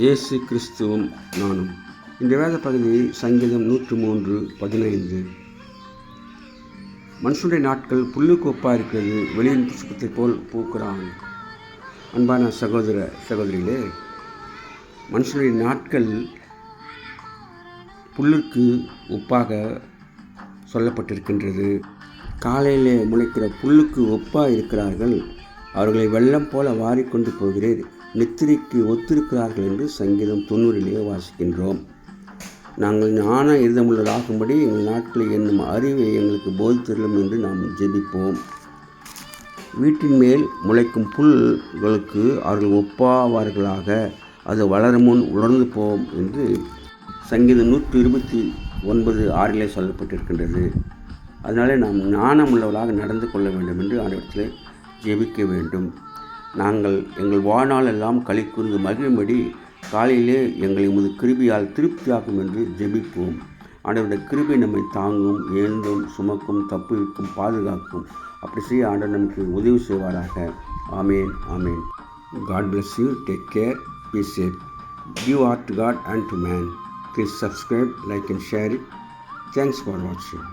இயேசு கிறிஸ்துவும் நானும். இந்த வேத பகுதி சங்கீதம் 103:15. மனுஷனுடைய நாட்கள் புல்லுக்கு ஒப்பாக இருக்கிறது, வெளியின் புஷ்பத்தை போல் பூக்கிறான். அன்பான சகோதர சகோதரிகளே, மனுஷனுடைய நாட்கள் புல்லுக்கு ஒப்பாக சொல்லப்பட்டிருக்கின்றது. காலையிலே முளைக்கிற புல்லுக்கு ஒப்பாக இருக்கிறார்கள், அவர்களை வெள்ளம் போல வாரிக்கொண்டு போகிறீர், நித்திரைக்கு ஒத்திருக்கிறார்கள் என்று சங்கீதம் 90 வாசிக்கின்றோம். நாங்கள் ஞான இருதமுள்ளதாகும்படி எங்கள் நாட்களை என்னும் அறிவை எங்களுக்கு போதித்தருளும் என்று நாம் ஜெபிப்போம். வீட்டின் மேல் முளைக்கும் புல்களுக்கு அவர்கள் ஒப்பாவார்களாக, அது வளரும் முன் உலர்ந்து போம் என்று சங்கீதம் 129:6 சொல்லப்பட்டிருக்கின்றது. அதனாலே நாம் ஞானமுள்ளவர்களாக நடந்து கொள்ள வேண்டும் என்று ஆண்டவரிடத்தில் ஜெபிக்க வேண்டும். நாங்கள் எங்கள் வாழ்நாளெல்லாம் களி கூர்ந்து மகிழும்படி காலையிலே எங்களை உமது கிருபையால் திருப்தியாக்கும் என்று ஜெபிப்போம். ஆண்டவருடைய கிருபை நம்மை தாங்கும், ஏந்தும், சுமக்கும், தப்புவிக்கும், பாதுகாக்கும். அப்படி செய்ய ஆண்டவர் நமக்கு உதவி செய்வாராக. ஆமேன், ஆமேன். God bless you. Take care. Be safe. Give heart to God and to man. Please subscribe, like and share it. Thanks for watching.